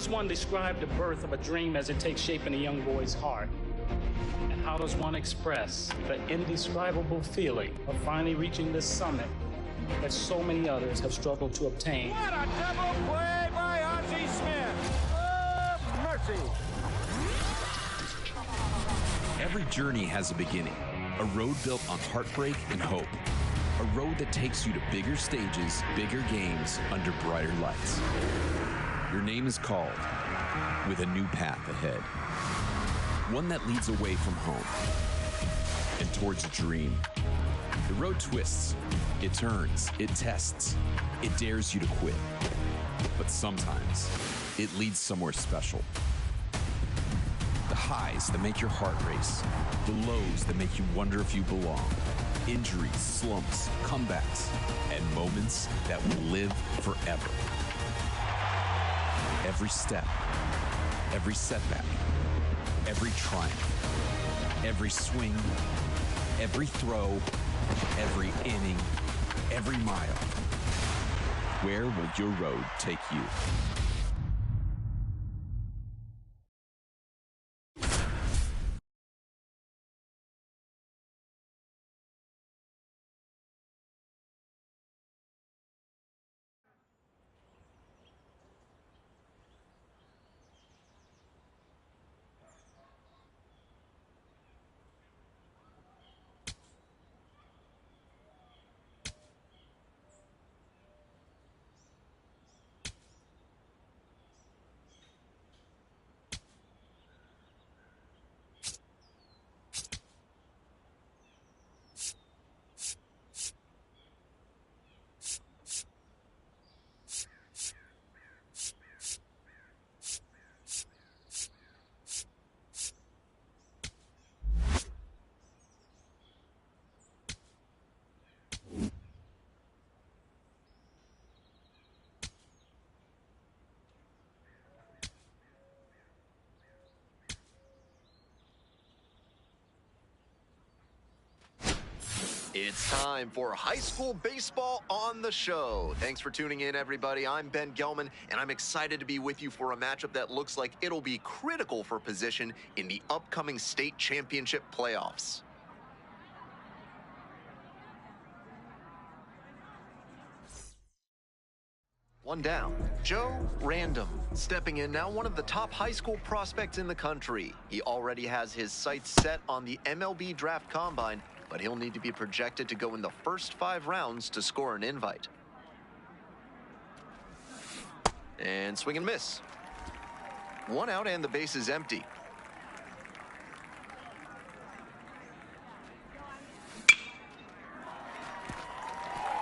does one describe the birth of a dream as it takes shape in a young boy's heart? And how does one express the indescribable feeling of finally reaching this summit that so many others have struggled to obtain? What a double play by Ozzie Smith! Oh, mercy! Every journey has a beginning, a road built on heartbreak and hope. A road that takes you to bigger stages, bigger games, under brighter lights. Your name is called with a new path ahead. One that leads away from home and towards a dream. The road twists, it turns, it tests, it dares you to quit. But sometimes, it leads somewhere special. The highs that make your heart race, the lows that make you wonder if you belong. Injuries, slumps, comebacks, and moments that will live forever. Every step, every setback, every triumph, every swing, every throw, every inning, every mile. Where will your road take you? It's time for high school baseball on the show. Thanks for tuning in, everybody. I'm Ben Gelman, and I'm excited to be with you for a matchup that looks like it'll be critical for position in the upcoming state championship playoffs. One down, Joe Random, stepping in now, one of the top high school prospects in the country. He already has his sights set on the MLB Draft Combine, but he'll need to be projected to go in the first 5 rounds to score an invite. And swing and miss. 1 out and the base is empty.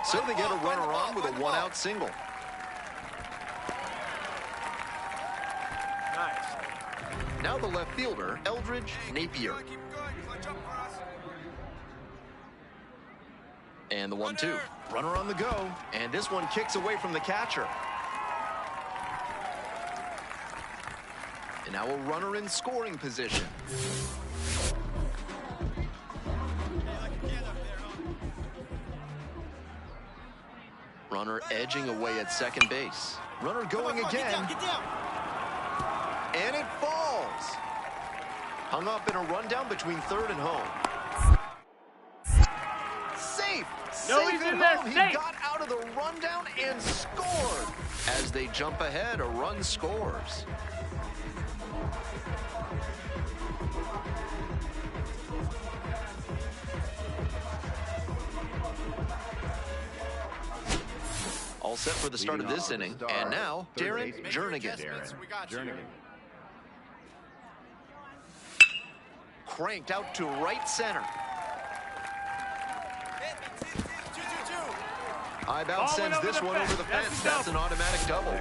So they get a runner on with a 1-out single. Nice. Now the left fielder, Eldridge Napier. And the 1-2. Runner on the go. And this one kicks away from the catcher. And now a runner in scoring position. Runner edging away at second base. Runner going again. Get down. And it falls. Hung up in a rundown between third and home. Safe. Safe at home. He got out of the rundown and scored. As they jump ahead, a run scores. All set for the start of this inning. And now, Darren Jernigan. Cranked out to right center. High bounce sends this one over the fence. That's an automatic double.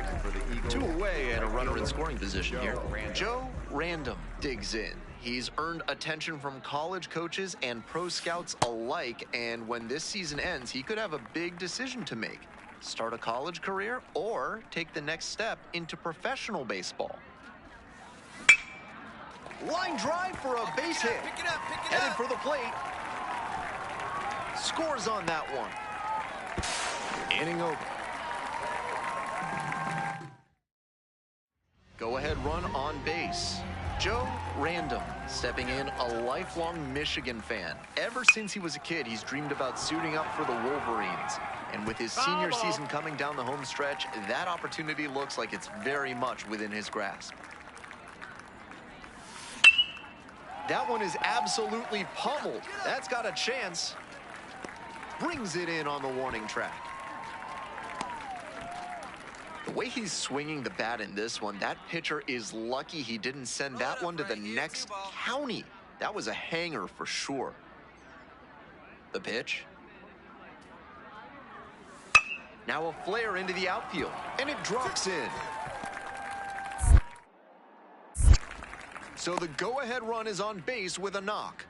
2 away and a runner in scoring position here. Joe Random digs in. He's earned attention from college coaches and pro scouts alike, and when this season ends, he could have a big decision to make. Start a college career or take the next step into professional baseball. Line drive for a base hit. Headed for the plate. Scores on that one. Inning over. Go-ahead run on base. Joe Random stepping in, a lifelong Michigan fan. Ever since he was a kid, he's dreamed about suiting up for the Wolverines. And with his senior season coming down the home stretch, that opportunity looks like it's very much within his grasp. That one is absolutely pummeled. That's got a chance. Brings it in on the warning track. The way he's swinging the bat in this one, that pitcher is lucky he didn't send that one to the next county. That was a hanger for sure. The pitch. Now a flare into the outfield, and it drops in. So the go-ahead run is on base with a knock.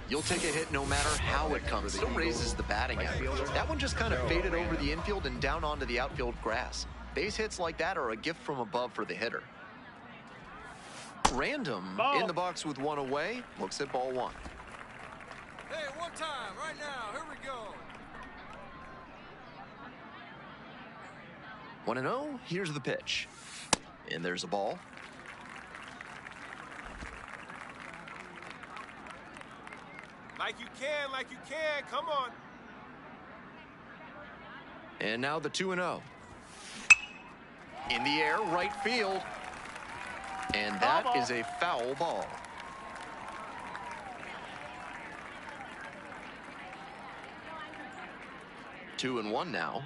You'll take a hit no matter how it comes. Still raises the batting average. That one just kind of faded over the infield and down onto the outfield grass. Base hits like that are a gift from above for the hitter. Random in the box with one away. Looks at ball one. Hey, one time, right now. Here we go. 1-0. Here's the pitch. And there's a ball. Like you can. Come on. And now the 2-0. In the air, right field. And that is a foul ball. Two and one now.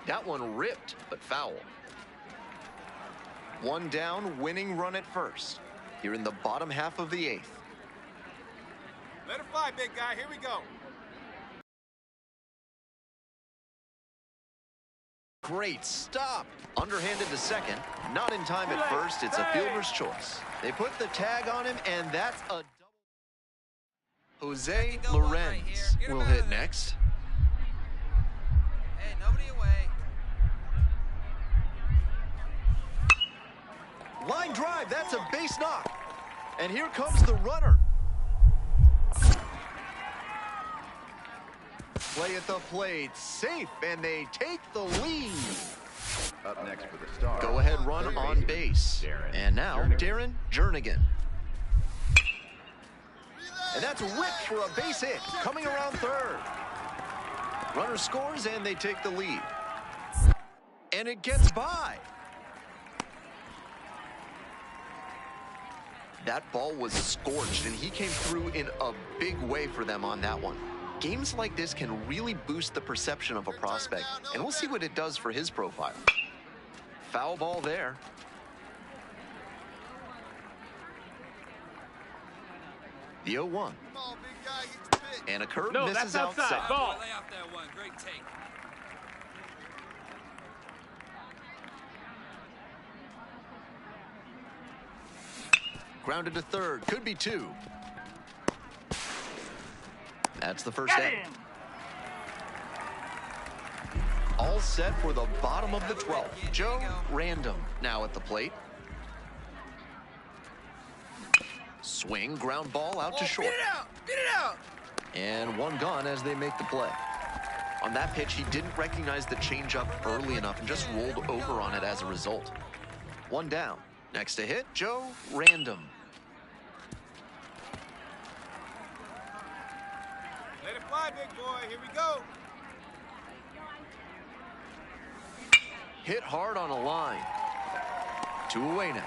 That one ripped, but foul. One down, winning run at first. Here in the bottom half of the eighth. Let it fly, big guy. Here we go. Great stop. Underhanded to second. Not in time at first. It's a fielder's choice. They put the tag on him, and that's a double. Jose Lorenz will hit next. Hey, nobody away. Line drive. That's a base knock. And here comes the runner. Play at the plate, safe, and they take the lead. Up next for the Stars. Go-ahead run on base. And now, Darren Jernigan. And that's whipped for a base hit, coming around third. Runner scores, and they take the lead. And it gets by. That ball was scorched, and he came through in a big way for them on that one. Games like this can really boost the perception of a prospect, and we'll see what it does for his profile. Foul ball there. The 0-1. And a curve misses outside. Ball. Lay off that one. Great take. Grounded to third. Could be two. That's the first out. All set for the bottom of the 12th. Joe Random now at the plate. Swing, ground ball out to short. Get it out. And one gone as they make the play. On that pitch, he didn't recognize the changeup early enough and just rolled over on it as a result. One down. Next to hit, Joe Random. Let it fly, big boy. Here we go. Hit hard on a line. Two away now.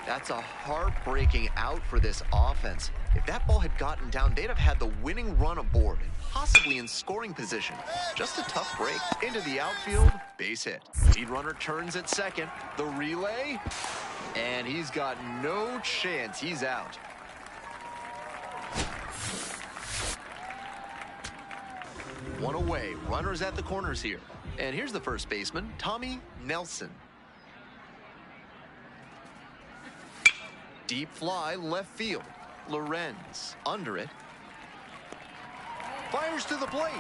That's a heartbreaking out for this offense. If that ball had gotten down, they'd have had the winning run aboard and possibly in scoring position. Just a tough break. Into the outfield, base hit. Lead runner turns at second. The relay, and he's got no chance. He's out. One away. Runners at the corners here. And here's the first baseman, Tommy Nelson. Deep fly, left field. Lorenz under it. Fires to the plate.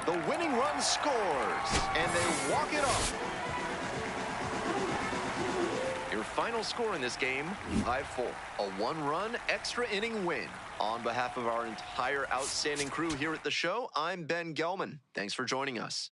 The winning run scores, and they walk it off. Your final score in this game, 5-4. A one-run extra inning win. On behalf of our entire outstanding crew here at the show, I'm Ben Gelman. Thanks for joining us.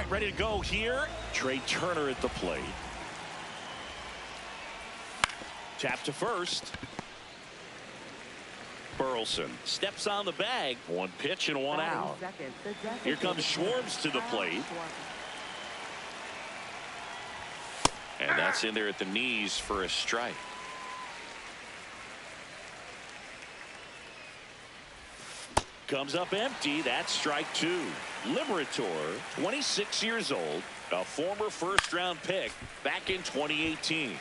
right, ready to go here. Trey Turner at the plate. Tap to first. Burleson steps on the bag. One pitch and one out. Here comes Schwartz to the plate. And that's in there at the knees for a strike. Comes up empty. That's strike two. Liberator, 26 years old, a former first-round pick back in 2018.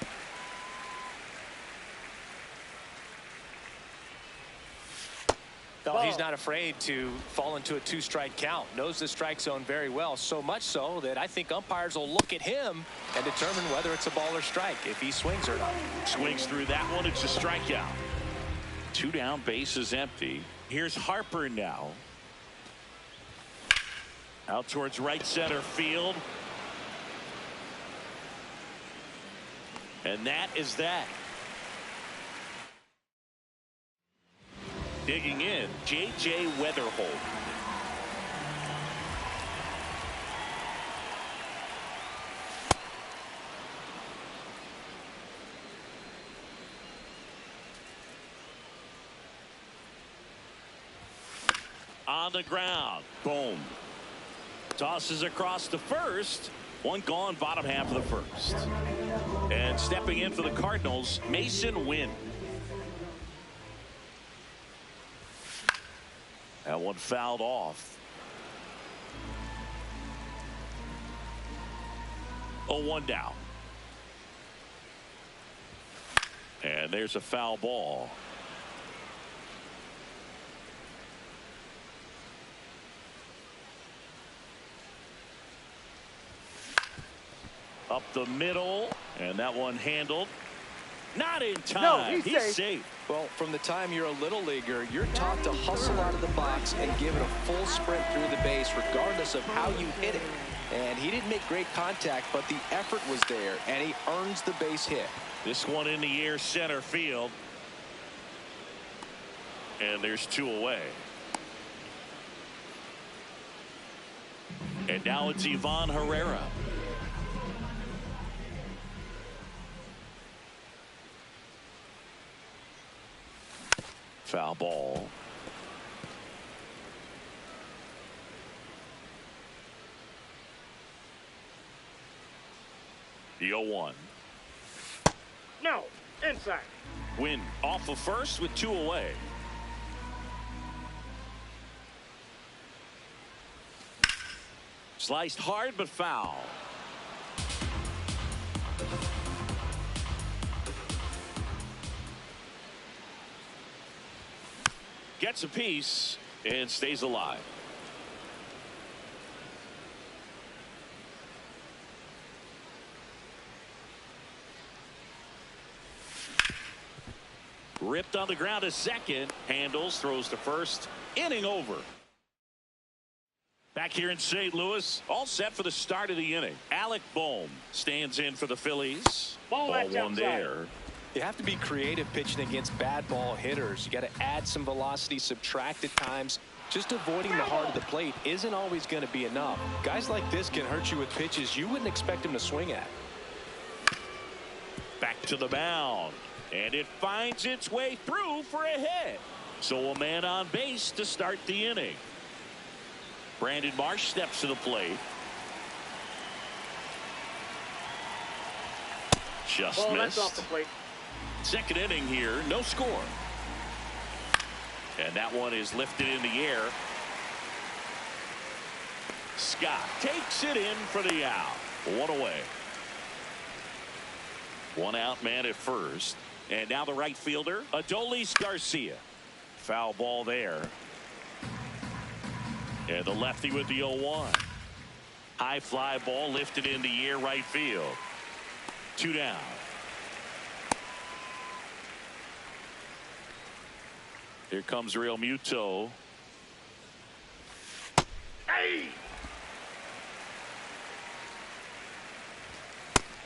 No, he's not afraid to fall into a two-strike count. Knows the strike zone very well, so much so that I think umpires will look at him and determine whether it's a ball or strike if he swings or not. Swings through that one. It's a strikeout. 2 down, base is empty. Here's Harper now. Out towards right center field. And that is that. Digging in, J.J. Weatherholt. On the ground. Boom. Tosses across to first. One gone, bottom half of the first. And stepping in for the Cardinals, Mason Wynn. That one fouled off. 0-1 down. And there's a foul ball. Up the middle, and that one handled. Not in time. No, he's safe. Well, from the time you're a little leaguer, you're taught to hustle out of the box and give it a full sprint through the base regardless of how you hit it. And he didn't make great contact, but the effort was there, and he earns the base hit. This one in the air, center field. And there's 2 away. And now it's Ivan Herrera. Foul ball. The 0-1. No, inside. Win off of first with 2 away. Sliced hard but foul. Gets a piece and stays alive. Ripped on the ground to second. Handles, throws to first. Inning over. Back here in St. Louis, all set for the start of the inning. Alec Bohm stands in for the Phillies. Ball one there. You have to be creative pitching against bad ball hitters. You got to add some velocity, subtract at times. Just avoiding the heart of the plate isn't always going to be enough. Guys like this can hurt you with pitches you wouldn't expect him to swing at. Back to the mound. And it finds its way through for a hit. So a man on base to start the inning. Brandon Marsh steps to the plate. Just missed. That's off the plate. Second inning here, no score. And that one is lifted in the air. Scott takes it in for the out. 1 away. 1 out, man at first. And now the right fielder, Adolis Garcia. Foul ball there. And the lefty with the 0-1. High fly ball lifted in the air, right field. 2 down. Here comes Real Muto. Hey!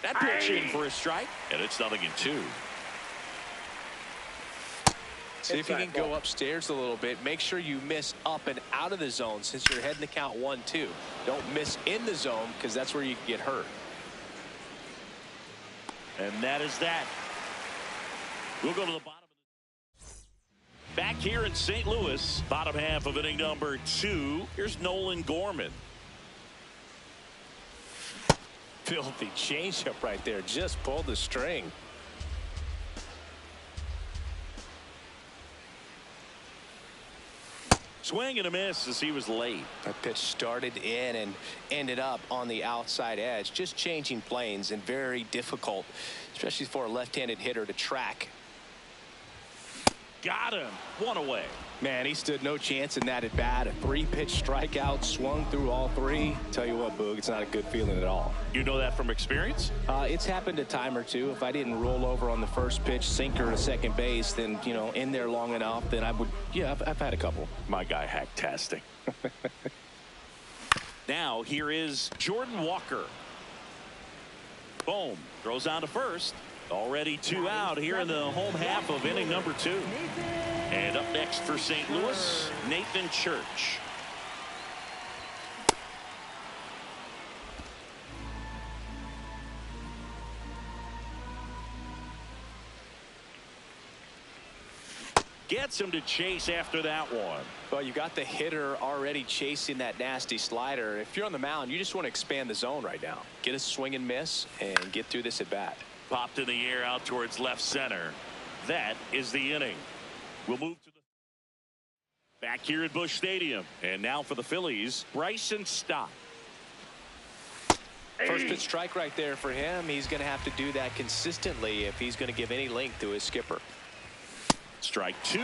That pitch in for a strike, and it's 0-2. See if you can go upstairs a little bit. Make sure you miss up and out of the zone since you're heading to count 1-2. Don't miss in the zone because that's where you can get hurt. And that is that. We'll go to the bottom. Back here in St. Louis, bottom half of inning number 2. Here's Nolan Gorman. Filthy changeup right there. Just pulled the string. Swing and a miss as he was late. That pitch started in and ended up on the outside edge. Just changing planes and very difficult, especially for a left-handed hitter to track. Got him. One away. Man, he stood no chance in that at bat. A 3-pitch strikeout, swung through all 3. Tell you what, Boog, it's not a good feeling at all. You know that from experience? It's happened a time or two. If I didn't roll over on the first pitch, sinker to second base, then, you know, in there long enough, then I would, yeah, I've had a couple. My guy hack-tastic. Now, here is Jordan Walker. Boom. Throws on to first. Already 2 out here in the home half of inning number 2. And up next for St. Louis, Nathan Church. Gets him to chase after that one. Well, you got the hitter already chasing that nasty slider. If you're on the mound, you just want to expand the zone right now. Get a swing and miss and get through this at bat. Popped in the air out towards left center. That is the inning. We'll move to the back here at Busch Stadium. And now for the Phillies, Bryson Stott. First pitch strike right there for him. He's going to have to do that consistently if he's going to give any length to his skipper. Strike 2.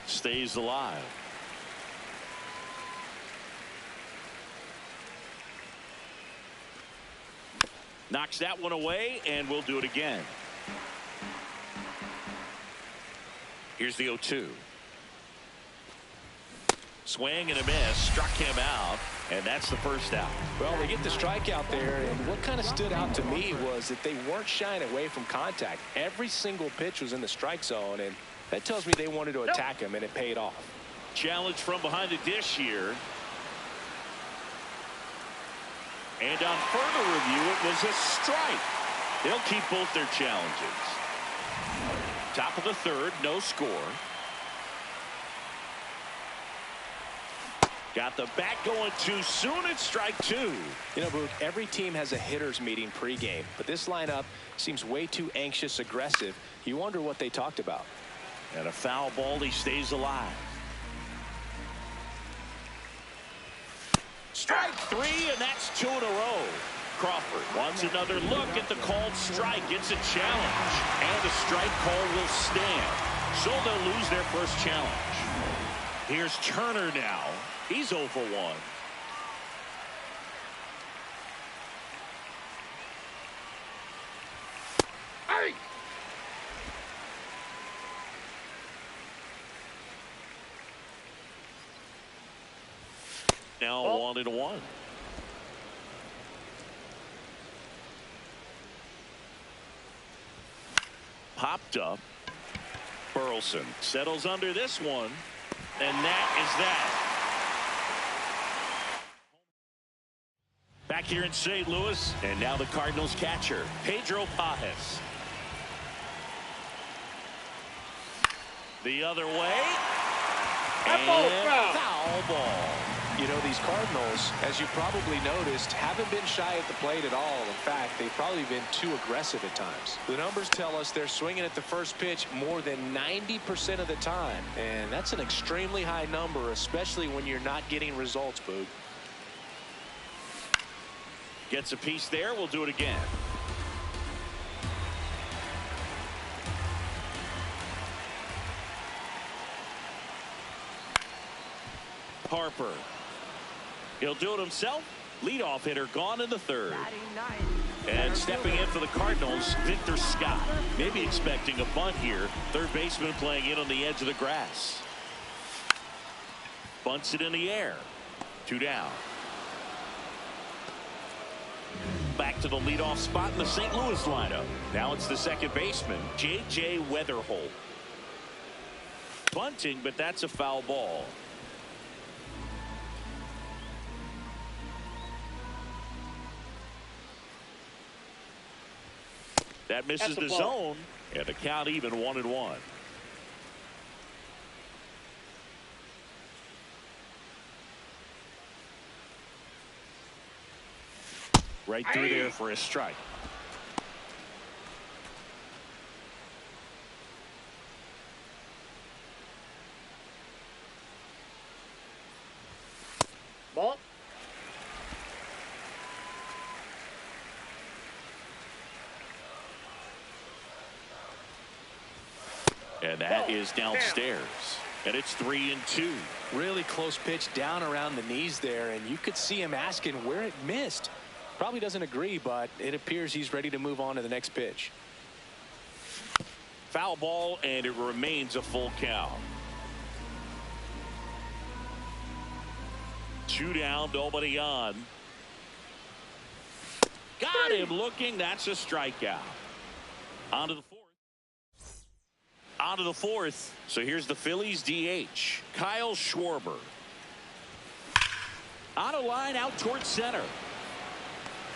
Stays alive. Knocks that one away, and we'll do it again. Here's the 0-2. Swing and a miss. Struck him out, and that's the first out. Well, they get the strikeout there, and what kind of stood out to me was that they weren't shying away from contact. Every single pitch was in the strike zone, and that tells me they wanted to attack him, and it paid off. Challenge from behind the dish here. And on further review, it was a strike. They'll keep both their challenges. Top of the 3rd, no score. Got the bat going too soon. It's strike 2. You know, Boog, every team has a hitters meeting pregame, but this lineup seems way too anxious, aggressive. You wonder what they talked about. And a foul ball, he stays alive. Strike 3, and that's 2 in a row. Crawford wants another look at the called strike. It's a challenge, and the strike call will stand. So they'll lose their first challenge. Here's Turner now. He's 0 for 1. Hey! Now 1-1. Popped up. Burleson settles under this one, and that is that. Back here in St. Louis, and now the Cardinals catcher, Pedro Pajes. The other way. And foul ball. You know, these Cardinals, as you probably noticed, haven't been shy at the plate at all. In fact, they've probably been too aggressive at times. The numbers tell us they're swinging at the first pitch more than 90% of the time. And that's an extremely high number, especially when you're not getting results, Boog. Gets a piece there. We'll do it again. Harper. He'll do it himself. Leadoff hitter gone in the 3rd. And stepping in for the Cardinals, Victor Scott. Maybe expecting a bunt here. Third baseman playing in on the edge of the grass. Bunts it in the air. 2 down. back to the leadoff spot in the St. Louis lineup. Now it's the second baseman, J.J. Weatherholt. Bunting, but that's a foul ball. That misses the zone, and the count even 1-1. Right through there for a strike. Ball. And that is downstairs. And it's 3-2. Really close pitch down around the knees there, and you could see him asking where it missed. Probably doesn't agree, but it appears he's ready to move on to the next pitch. Foul ball, and it remains a full count. 2 down, nobody on. Got him looking. That's a strikeout. On to the fourth. On to the fourth. So here's the Phillies DH, Kyle Schwarber. On a line out towards center.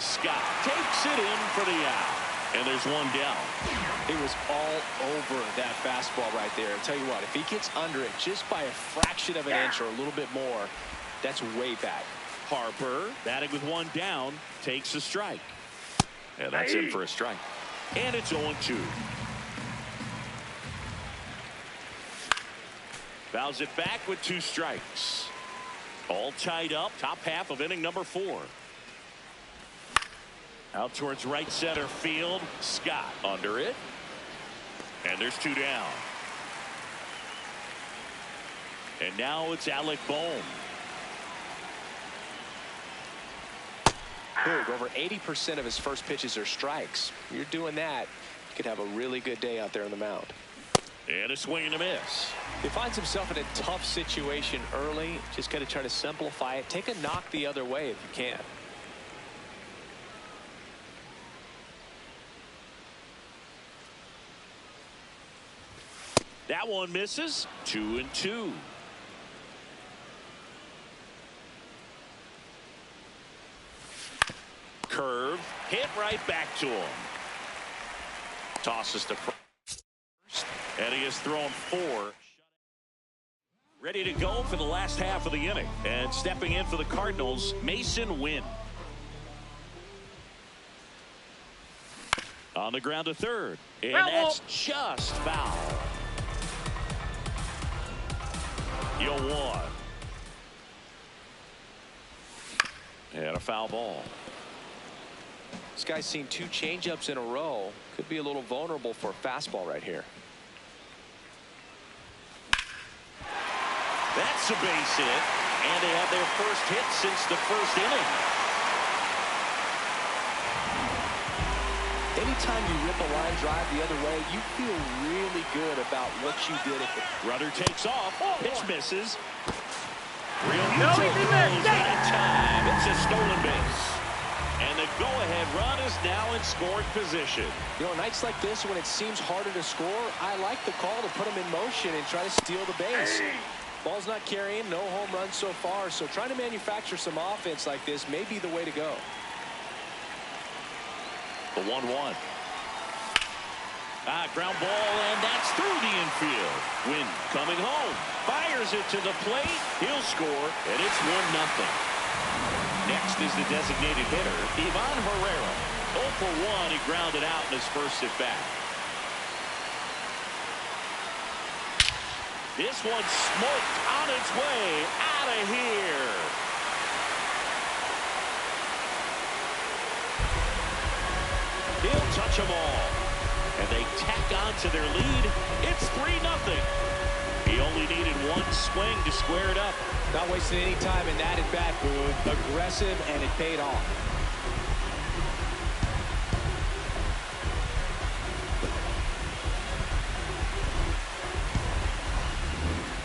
Scott takes it in for the out. And there's one down. It was all over that fastball right there. I'll tell you what, if he gets under it just by a fraction of an inch or a little bit more, that's way back. Harper, batting with one down, takes a strike. And that's in for a strike. And it's 0-2. Fouls it back with 2 strikes. All tied up, top half of inning number 4. Out towards right center field. Scott under it. And there's 2 down. And now it's Alec Bohm. Boog, over 80% of his first pitches are strikes. You're doing that, you could have a really good day out there on the mound. And a swing and a miss. He finds himself in a tough situation early. Just got to try to simplify it. Take a knock the other way if you can. That one misses. 2-2. Curve hit right back to him. Tosses to first. And he has thrown 4. Ready to go for the last half of the inning. And stepping in for the Cardinals, Mason Wynn. On the ground to third. And that's just foul. You'll one. And a foul ball. This guy's seen 2 changeups in a row. Could be a little vulnerable for a fastball right here. That's a base hit, and they have their first hit since the first inning. Anytime you rip a line drive the other way, you feel really good about what you did. Runner takes off. Pitch misses. Real neutral throws right in time. It's a stolen base. And the go-ahead run is now in scoring position. You know, nights like this when it seems harder to score, I like the call to put them in motion and try to steal the base. Ball's not carrying, no home runs so far, so trying to manufacture some offense like this may be the way to go. The 1-1. Ground ball, and that's through the infield. Wynn coming home. Fires it to the plate. He'll score, and it's 1-0. Next is the designated hitter, Ivan Herrera. 0 for 1, he grounded out in his first at-bat. This one's smoked on its way out of here. He'll touch them all. And they tack on to their lead. It's 3-0. He only needed 1 swing to square it up. Not wasting any time in that at-bat, Boog. Aggressive, and it paid off.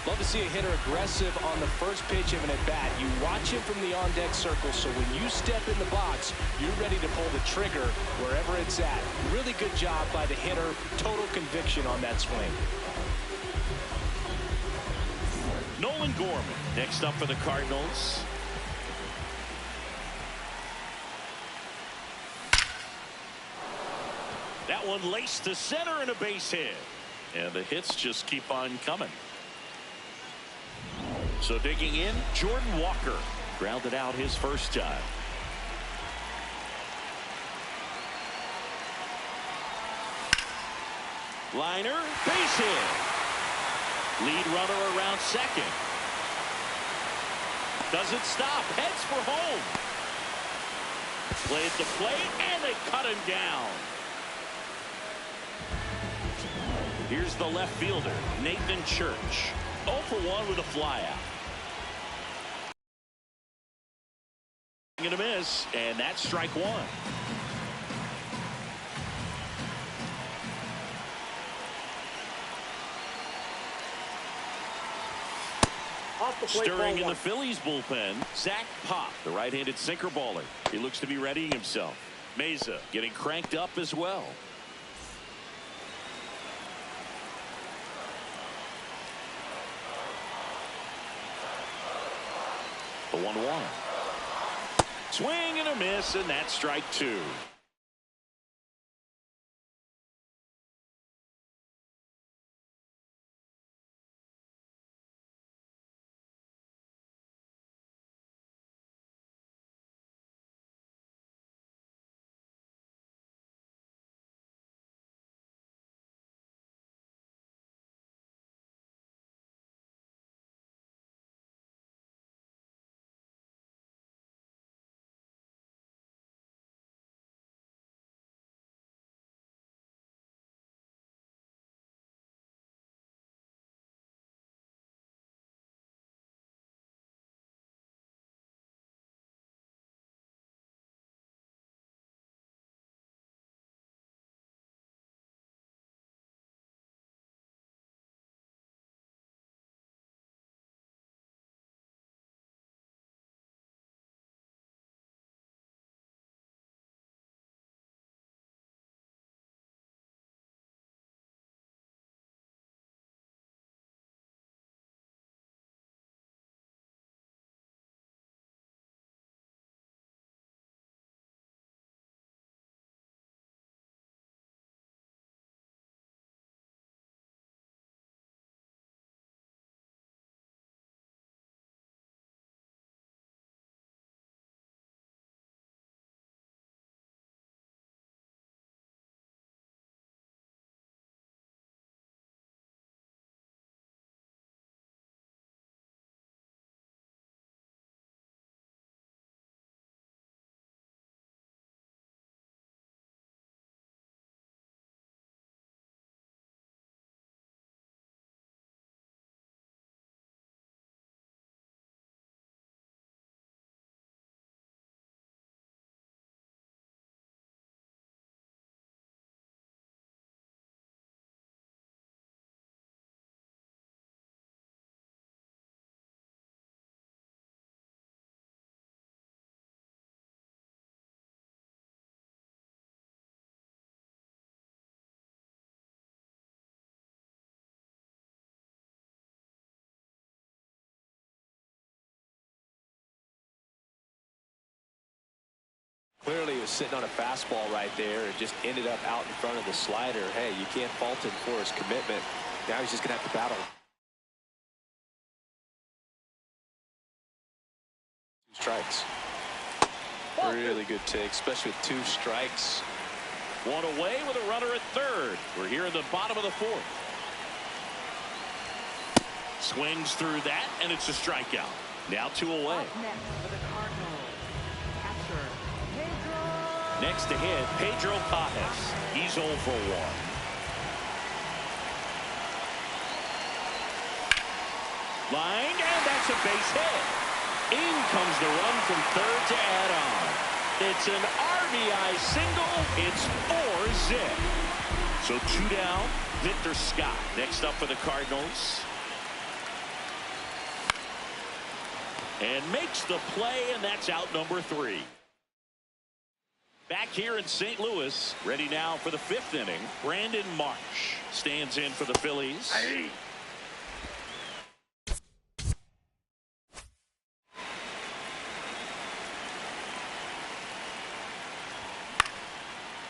Love to see a hitter aggressive on the first pitch of an at-bat. You watch him from the on-deck circle, so when you step in the box, you're ready to pull the trigger wherever it's at. Really good job by the hitter. Total conviction on that swing. Nolan Gorman next up for the Cardinals. That one laced to center and a base hit. And the hits just keep on coming. So digging in, Jordan Walker grounded out his first time. Liner, base hit. Lead runner around second. Doesn't stop, heads for home. Play at the plate, and they cut him down. Here's the left fielder, Nathan Church. 0 for 1 with a flyout. Going to miss, and that's strike one. Stirring in the Phillies bullpen, Zach Pop, the right-handed sinker baller. He looks to be readying himself. Meza getting cranked up as well. The 1-1. Swing and a miss, and that's strike two. Clearly he was sitting on a fastball right there and just ended up out in front of the slider. Hey, you can't fault him for his commitment. Now he's just going to have to battle. 2 strikes. Really good take, especially with 2 strikes. One away with a runner at third. We're here in the bottom of the 4th. Swings through that, and it's a strikeout. Now 2 away. Next to hit, Pedro Pajes. He's 0 for 1. Line, and that's a base hit. In comes the run from third to add on. It's an RBI single. It's 4-zip. So 2 down. Victor Scott next up for the Cardinals. And makes the play, and that's out number 3. Back here in St. Louis, ready now for the 5th inning. Brandon Marsh stands in for the Phillies.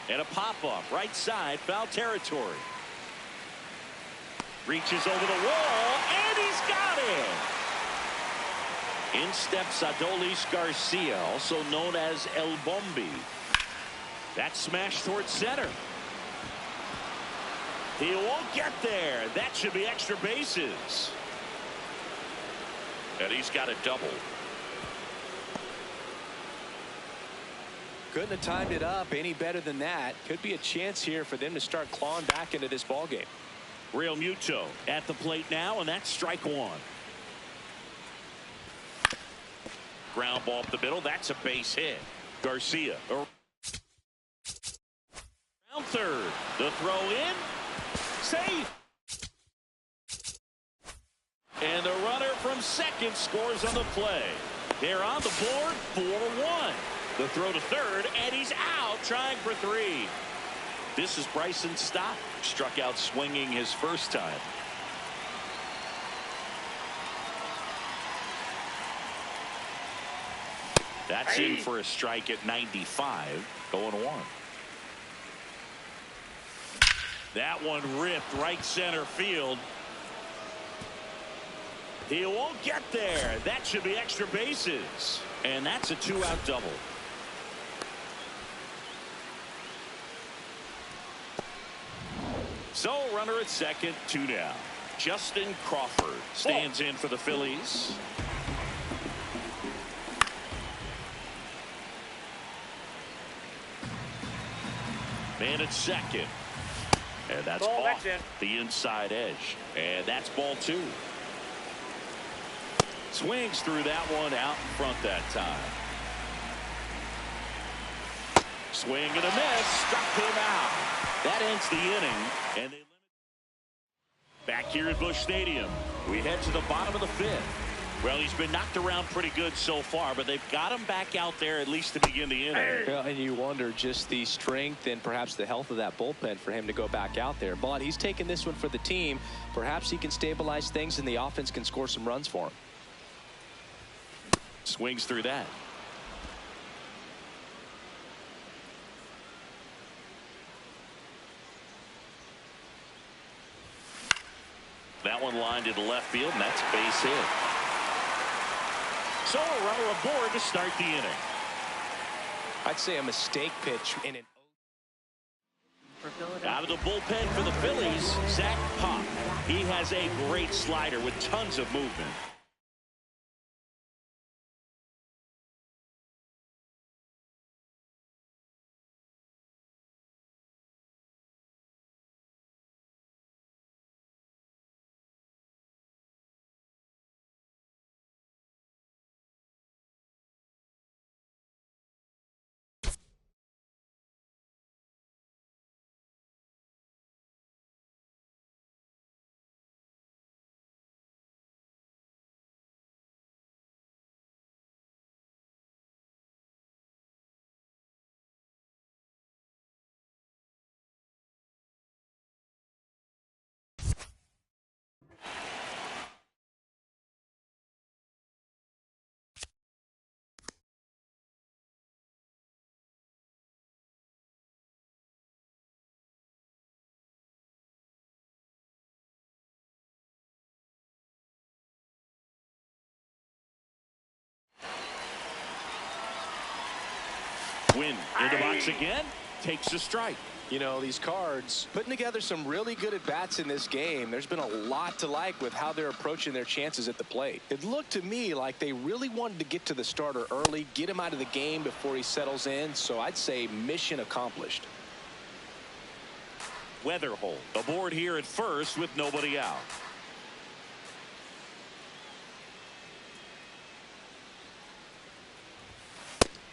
And a pop-up right side, foul territory. Reaches over the wall, and he's got it. In steps Adolis Garcia, also known as El Bombi. That smash towards center. He won't get there. That should be extra bases. And he's got a double. Couldn't have timed it up any better than that. Could be a chance here for them to start clawing back into this ball game. Real Muto at the plate now, and that's strike 1. Ground ball up the middle. That's a base hit. Garcia around third. The throw in. Safe. And the runner from second scores on the play. They're on the board 4-1. The throw to third, and he's out trying for 3. This is Bryson Stott. Struck out swinging his first time. That's in for a strike at 95. Going 1. That one ripped right center field. He won't get there. That should be extra bases. And that's a 2-out double. So runner at second, 2 down. Justin Crawford stands in for the Phillies. Man at second. And that's off the inside edge. And that's ball 2. Swings through that one out in front that time. Swing and a miss. Struck him out. That ends the inning. And they limit. Back here at Busch Stadium, we head to the bottom of the 5th. Well, he's been knocked around pretty good so far, but they've got him back out there at least to begin the inning. Well, and you wonder just the strength and perhaps the health of that bullpen for him to go back out there. But he's taking this one for the team. Perhaps he can stabilize things and the offense can score some runs for him. Swings through that. That one lined into left field, and that's a base hit. So a runner aboard to start the inning. I'd say a mistake pitch in an. Out of the bullpen for the Phillies, Zach Pop. He has a great slider with tons of movement. Win in the box again, takes a strike. You know, these Cards putting together some really good at-bats in this game. There's been a lot to like with how they're approaching their chances at the plate. It looked to me like they really wanted to get to the starter early, get him out of the game before he settles in. So I'd say mission accomplished. Weatherholt aboard here at first with nobody out.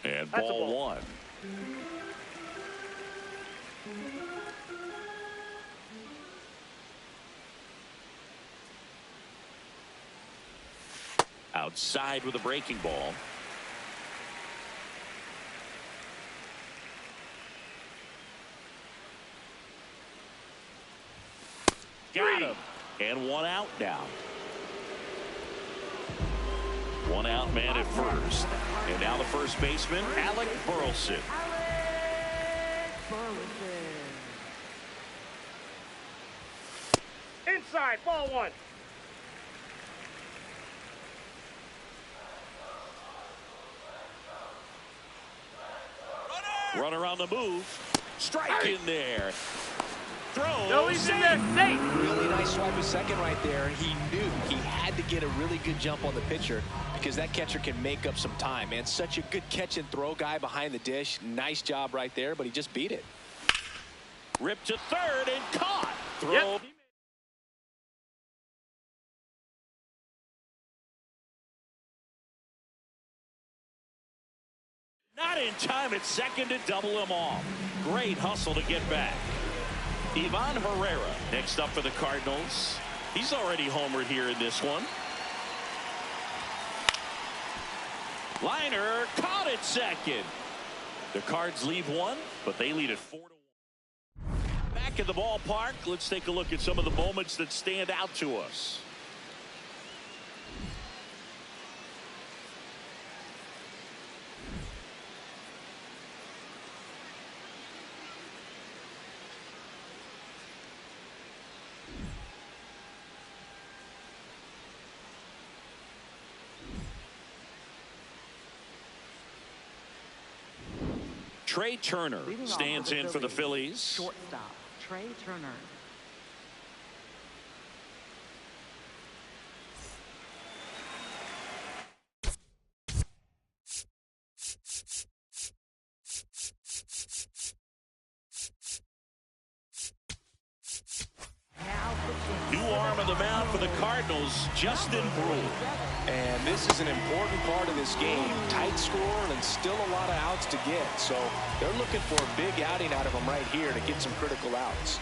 And ball 1. Outside with a breaking ball. Got him. And one out now. One out man at first. And now the first baseman, Alec Burleson. Inside, ball one. Runner on the move. Strike in there. Throw. No, he's in there safe. Really nice swipe of second right there. He knew he had to get a really good jump on the pitcher because that catcher can make up some time. Man, such a good catch and throw guy behind the dish. Nice job right there, but he just beat it. Ripped to third and caught. Throw. Yep. Not in time at second to double him off. Great hustle to get back. Ivan Herrera next up for the Cardinals. He's already homered here in this one. Liner caught at second. The Cards leave one, but they lead at 4-1. Back in the ballpark, let's take a look at some of the moments that stand out to us. Trey Turner stands in for the Phillies. Shortstop, Trey Turner. New arm of the mound for the Cardinals, Justin Brewer. And this is an important part of this game. Tight score and still a lot of outs to get. So they're looking for a big outing out of him right here to get some critical outs.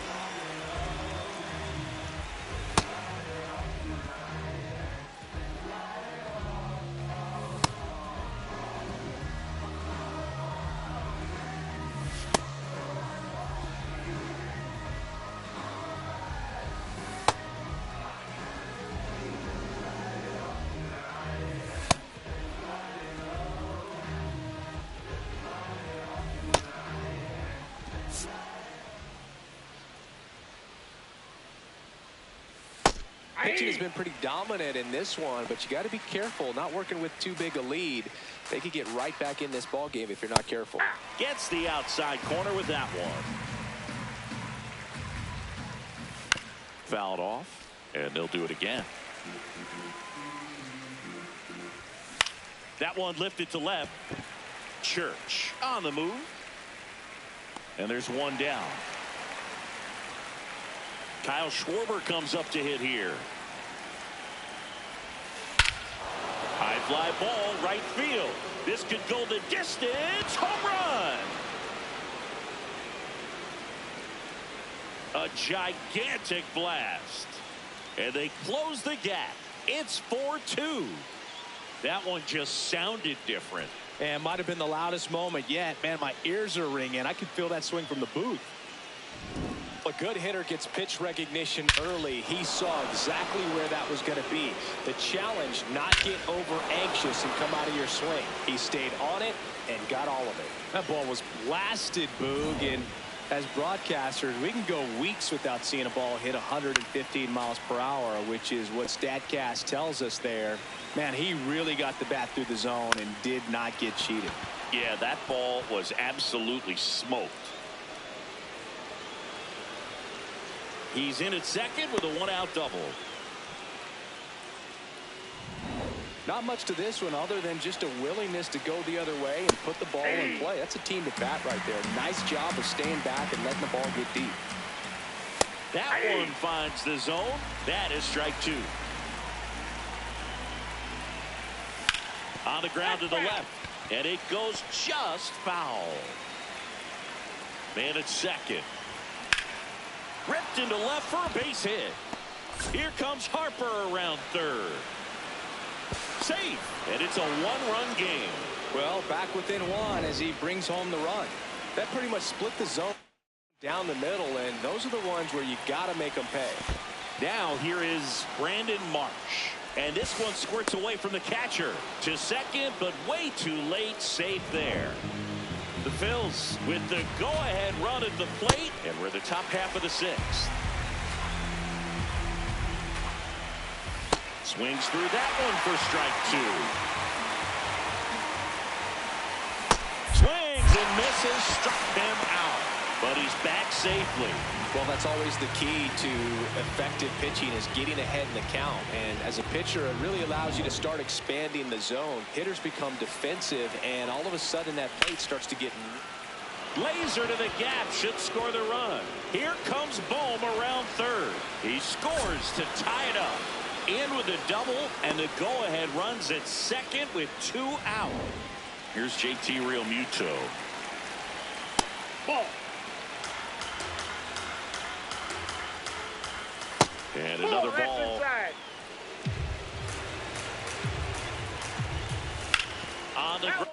Pitching has been pretty dominant in this one, but you got to be careful. Not working with too big a lead. They could get right back in this ball game if you're not careful. Gets the outside corner with that one. Fouled off, and they'll do it again. That one lifted to left. Church on the move. And there's one down. Kyle Schwarber comes up to hit here. High fly ball, right field. This could go the distance. Home run. A gigantic blast. And they close the gap. It's 4-2. That one just sounded different. And might have been the loudest moment yet. Man, my ears are ringing. I could feel that swing from the booth. A good hitter gets pitch recognition early. He saw exactly where that was going to be. The challenge, not get over anxious and come out of your swing. He stayed on it and got all of it. That ball was blasted, Boog. And as broadcasters, we can go weeks without seeing a ball hit 115 miles per hour, which is what StatCast tells us there. Man, he really got the bat through the zone and did not get cheated. Yeah, that ball was absolutely smoked. He's in at second with a one-out double. Not much to this one other than just a willingness to go the other way and put the ball in play. That's a team to bat right there. Nice job of staying back and letting the ball get deep. That one finds the zone. That is strike two. On the ground to the left. And it goes just foul. Man at second. Ripped into left for a base hit. Here comes Harper around third. Safe, and it's a one-run game. Well, back within one as he brings home the run. That pretty much split the zone down the middle, and those are the ones where you got to make them pay. Now here is Brandon Marsh. And this one squirts away from the catcher to second, but way too late. Safe there. The Phils with the go-ahead run at the plate, and we're the top half of the sixth. Swings through that one for strike two. Swings and misses, struck him out, but he's back safely. Well, that's always the key to effective pitching, is getting ahead in the count. And as a pitcher, it really allows you to start expanding the zone. Hitters become defensive, and all of a sudden that plate starts to get... Laser to the gap, should score the run. Here comes Bohm around third. He scores to tie it up. In with a double, and the go-ahead runs at second with 2 out. Here's JT Realmuto. Ball. And another ball. On the ground.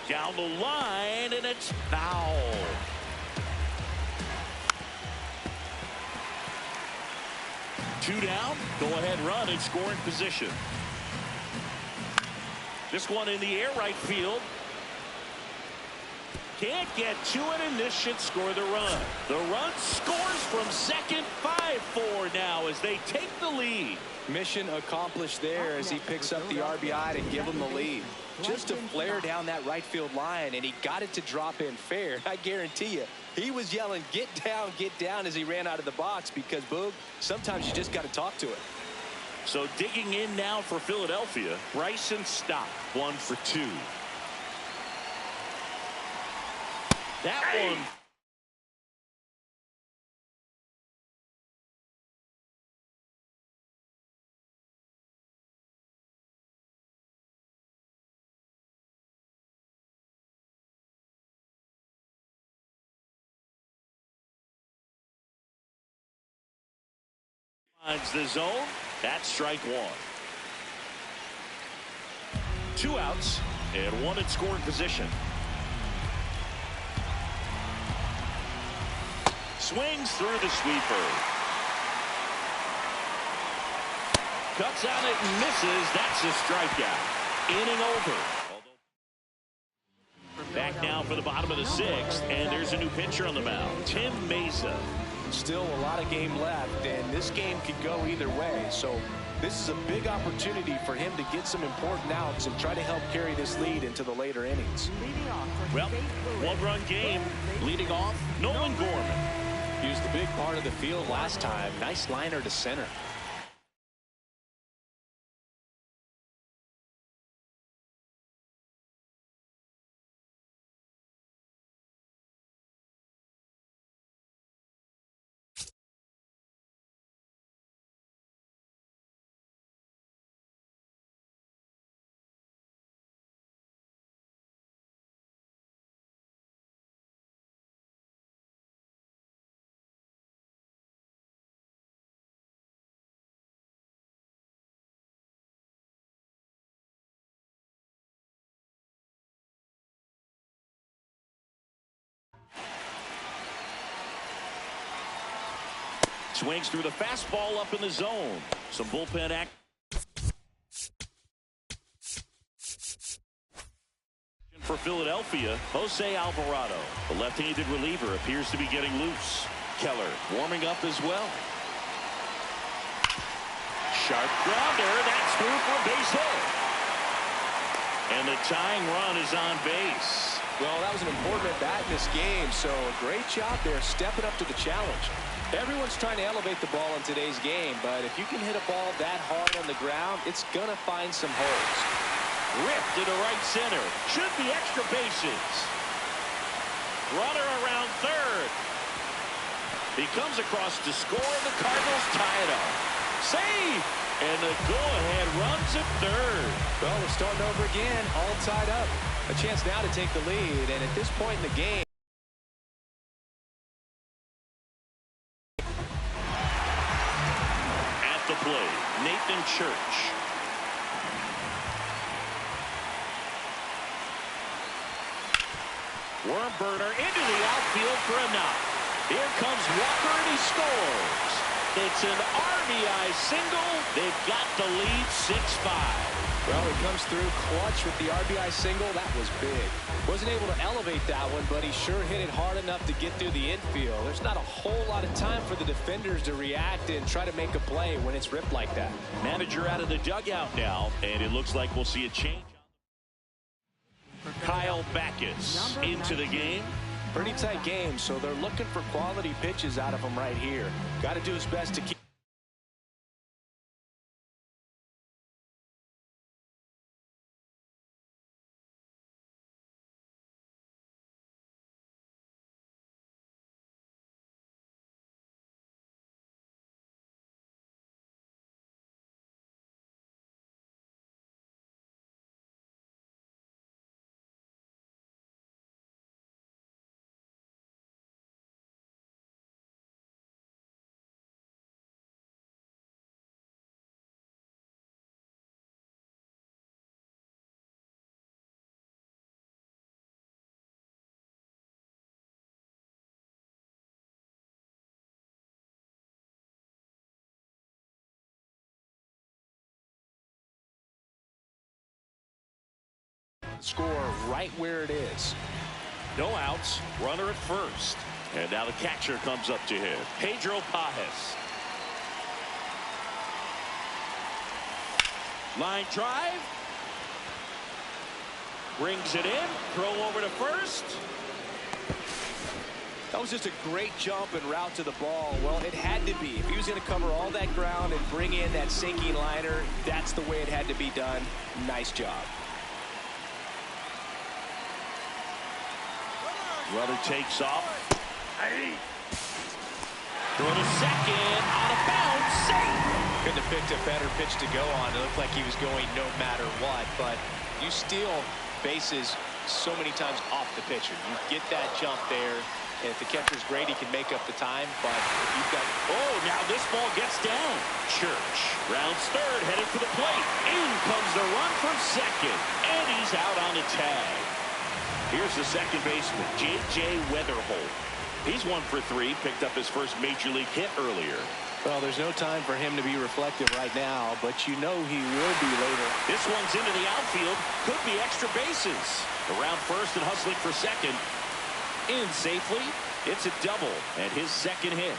Down the line, and it's foul. Two down, go ahead run in scoring position. This one in the air right field. Can't get to it, and this should score the run. The run scores from second. 5-4 now as they take the lead. Mission accomplished there as he picks up the RBI to give him the lead. Just a flare down that right field line, and he got it to drop in fair. I guarantee you, he was yelling, get down, as he ran out of the box, because, Boog, sometimes you just got to talk to it. So digging in now for Philadelphia, Bryson Stott, 1 for 2. That one. Finds the zone. That's strike one. 2 outs and 1 in scoring position. Swings through the sweeper. Cuts on it and misses. That's a strikeout. Inning over. Back now for the bottom of the 6th, and there's a new pitcher on the mound, Tim Mesa. Still a lot of game left, and this game could go either way. So this is a big opportunity for him to get some important outs and try to help carry this lead into the later innings. Well, 1-run game. Leading off, Nolan Gorman. He was the big part of the field last time. Nice liner to center. Swings through the fastball up in the zone. Some bullpen act. For Philadelphia, Jose Alvarado. The left-handed reliever appears to be getting loose. Keller warming up as well. Sharp grounder. That's through for a base hit. And the tying run is on base. Well, that was an important at-bat in this game, so a great job there stepping up to the challenge. Everyone's trying to elevate the ball in today's game, but if you can hit a ball that hard on the ground, it's going to find some holes. Ripped to the right center. Should be extra bases. Runner around third. He comes across to score, and the Cardinals tie it up. Save! And the go-ahead runs at third. Well, we're starting over again, all tied up. A chance now to take the lead, and at this point in the game, at the plate, Nathan Church. Worm burner into the outfield for a knock. Here comes Walker, and he scores. It's an RBI single. They've got the lead 6-5. well, he comes through clutch with the RBI single. That was big. Wasn't able to elevate that one, but he sure hit it hard enough to get through the infield. There's not a whole lot of time for the defenders to react and try to make a play when it's ripped like that. Manager out of the dugout now, and it looks like we'll see a change. Kyle Backus into the game. Pretty tight game, so they're looking for quality pitches out of him right here. Got to do his best to keep. Score right where it is. No outs, runner at first. And now the catcher comes up to him, Pedro Pajes. Line drive. Brings it in. Throw over to first. That was just a great jump and route to the ball. Well, it had to be. If he was going to cover all that ground and bring in that sinking liner, that's the way it had to be done. Nice job. Runner takes off. Throw to second. Out of bounds. Safe. Couldn't have picked a better pitch to go on. It looked like he was going no matter what. But you steal bases so many times off the pitcher. You get that jump there. And if the catcher's great, he can make up the time. But if you've got... Oh, now this ball gets down. Church rounds third, headed for the plate. In comes the run from second. And he's out on the tag. Here's the second baseman, J.J. Weatherholt. He's 1 for 3, picked up his first major league hit earlier. Well, there's no time for him to be reflective right now, but you know he will be later. This one's into the outfield. Could be extra bases. Around first and hustling for second. In safely. It's a double and his second hit.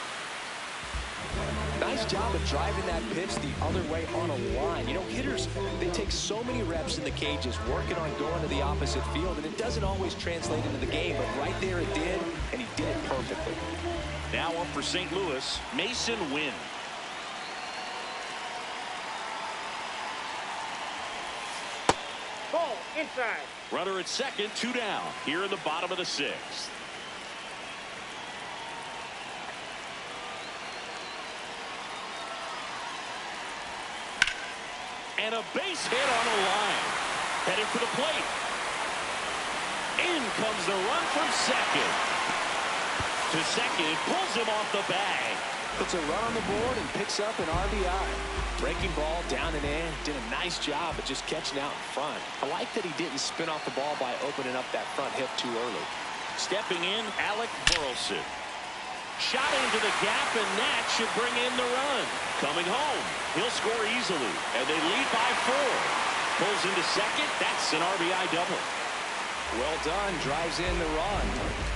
Nice job of driving that pitch the other way on a line. You know, hitters, they take so many reps in the cages working on going to the opposite field, and it doesn't always translate into the game, but right there it did, and he did it perfectly. Now up for St. Louis, Mason Wynn. Ball inside. Runner at second, 2 down. Here in the bottom of the 6th. And a base hit on the line. Headed for the plate. In comes the run from second. To second, pulls him off the bag. Puts a run on the board and picks up an RBI. Breaking ball down and in. Did a nice job of just catching out in front. I like that he didn't spin off the ball by opening up that front hip too early. Stepping in, Alec Burleson. Shot into the gap, and that should bring in the run. Coming home, he'll score easily, and they lead by 4. Pulls into second. That's an RBI double. Well done. Drives in the run.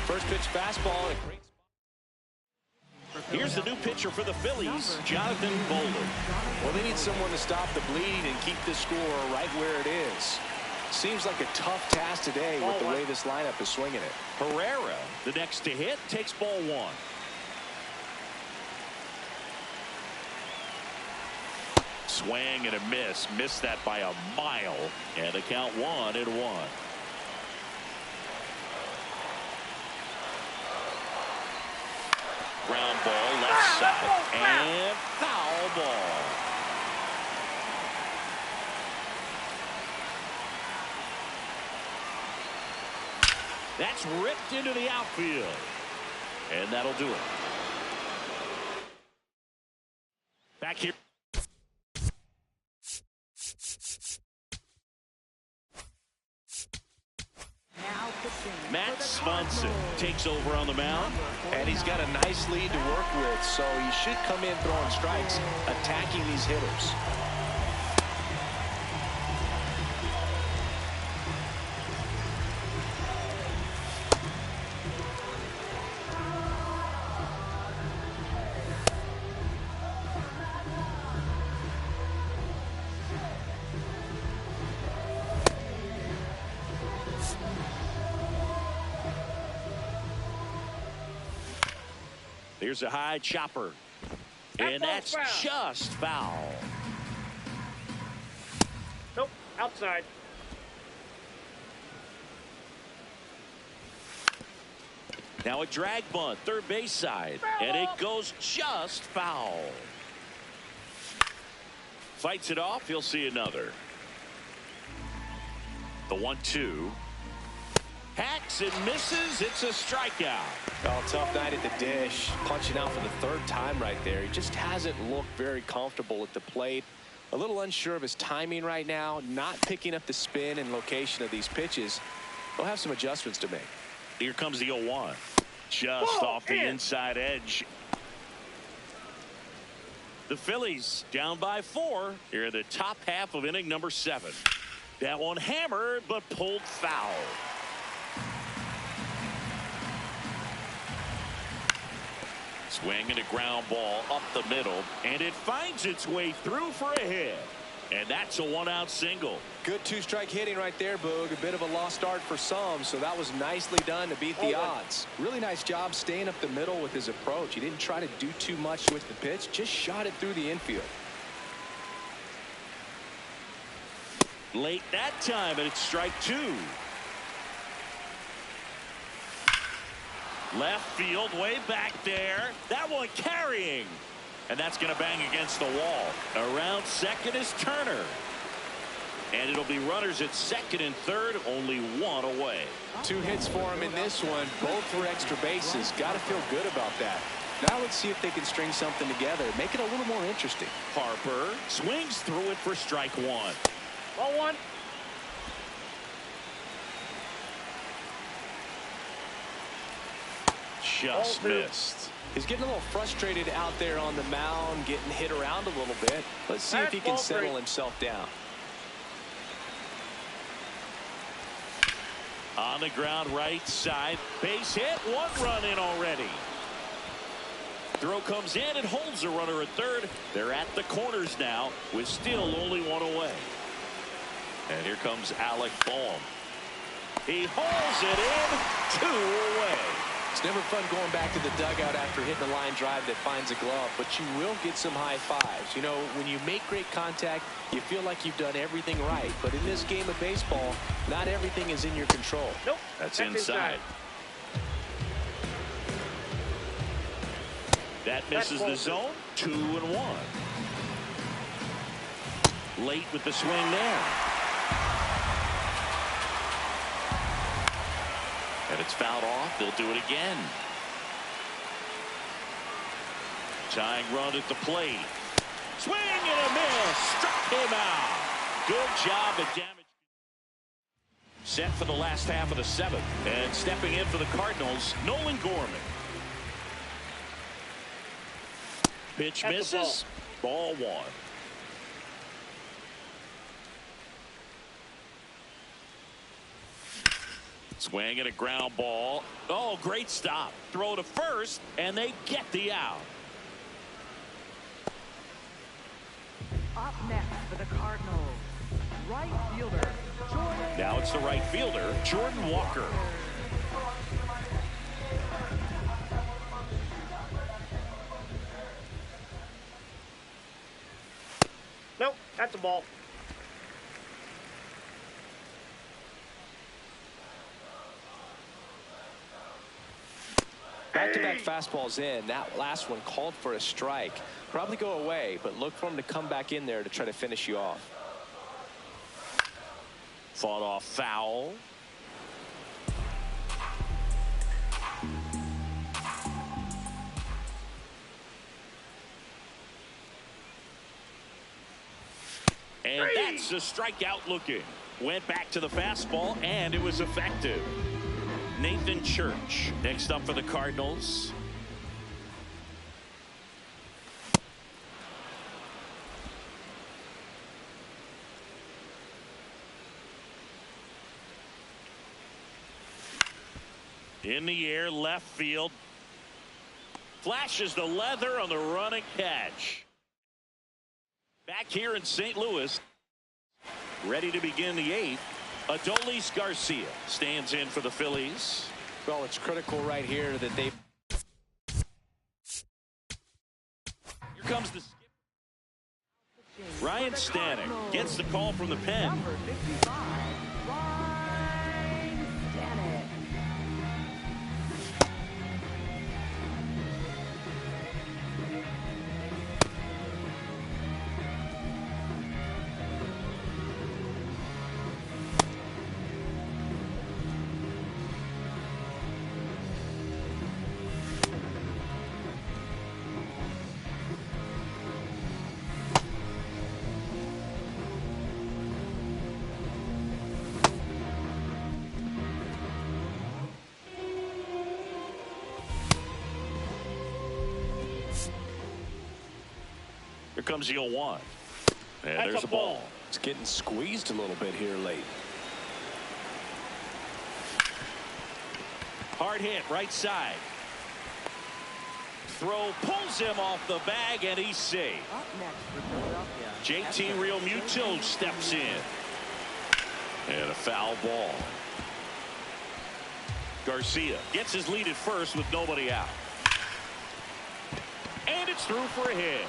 First pitch fastball. And a great spot. Here's the new pitcher for the Phillies, Jonathan Bowler. Well, they need someone to stop the bleeding and keep the score right where it is. Seems like a tough task today with the way this lineup is swinging it. Herrera, the next to hit, takes ball 1. Swing and a miss. Missed that by a mile. And the count 1-1. Ground ball left side and foul ball. That's ripped into the outfield. And that'll do it. Back here. Matt Swanson takes over on the mound. And he's got a nice lead to work with, so he should come in throwing strikes, attacking these hitters. Here's a high chopper. And that's just foul. Nope, outside. Now a drag bunt, third base side. And it goes just foul. Fights it off. He'll see another. The 1-2. Hacks and misses. It's a strikeout. Oh, tough night at the dish. Punching out for the third time right there. He just hasn't looked very comfortable at the plate. A little unsure of his timing right now. Not picking up the spin and location of these pitches. He'll have some adjustments to make. Here comes the 0-1. Just off the inside edge. The Phillies down by 4 here in the top half of inning number 7. That one hammered but pulled foul. Swing and a ground ball up the middle, and it finds its way through for a hit. And that's a 1-out single. Good two-strike hitting right there, Boog. A bit of a lost start for some, so that was nicely done to beat the odds. Really nice job staying up the middle with his approach. He didn't try to do too much with the pitch, just shot it through the infield. Late that time, and it's strike 2. Left field, way back there. That one carrying. And that's going to bang against the wall. Around second is Turner. And it'll be runners at second and third, only one away. 2 hits for him in this one, both for extra bases. Got to feel good about that. Now let's see if they can string something together, make it a little more interesting. Harper swings through it for strike 1. Ball 1. Just missed. He's getting a little frustrated out there on the mound, getting hit around a little bit. Let's see if he can settle himself down. On the ground right side, base hit, 1 run in already. Throw comes in and holds the runner at third. They're at the corners now with still only 1 away. And here comes Alec Boehm. He hauls it in, 2 away. It's never fun going back to the dugout after hitting a line drive that finds a glove, but you will get some high fives. You know, when you make great contact, you feel like you've done everything right. But in this game of baseball, not everything is in your control. Nope. That's inside. That misses the zone. 2-1. Late with the swing there. And it's fouled off. They'll do it again. Tying run at the plate. Swing and a miss. Struck him out. Good job at damage. Set for the last half of the 7th. And stepping in for the Cardinals, Nolan Gorman. Pitch misses. Ball 1. Swing and a ground ball. Oh, great stop. Throw to first, and they get the out. Up next for the Cardinals, right fielder, Jordan. Now it's the right fielder, Jordan Walker. Nope, that's a ball. Back-to-back fastballs in. That last one called for a strike. Probably go away, but look for him to come back in there to try to finish you off. Fought off foul. And that's a strikeout looking. Went back to the fastball, and it was effective. Nathan Church next up for the Cardinals. In the air, left field. Flashes the leather on the running catch. Back here in St. Louis, ready to begin the 8th. Adolis Garcia stands in for the Phillies. Well, it's critical right here that they... Here comes the skip. Ryan Stanek gets the call from the pen. Number 55, Ryan Stanek. Here comes the 0-1. And there's a ball. It's getting squeezed a little bit here late. Hard hit right side. Throw pulls him off the bag, and he's safe. Up next for Philadelphia. JT Realmuto steps in. And a foul ball. Garcia gets his lead at first with nobody out. And it's through for a hit.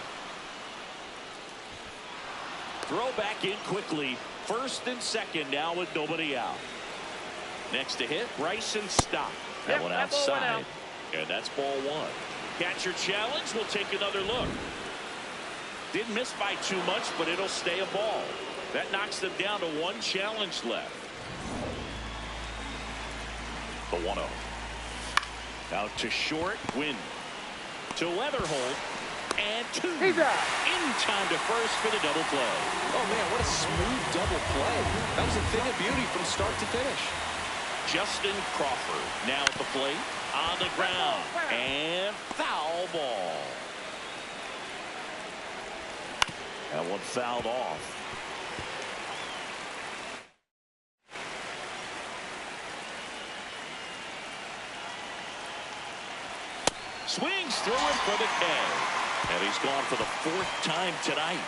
Throw back in quickly. First and second now with nobody out. Next to hit, Bryson Stott. That one outside. And that's ball 1. Catcher challenge. We'll take another look. Didn't miss by too much, but it'll stay a ball. That knocks them down to 1 challenge left. The 1-0. Out to short. Win. To Leatherhold. And 2. He's out. In time to first for the double play. Oh, man, what a smooth double play. That was a thing of beauty from start to finish. Justin Crawford now at the plate. On the ground. And foul ball. That one fouled off. Swings through it for the K. And he's gone for the 4th time tonight.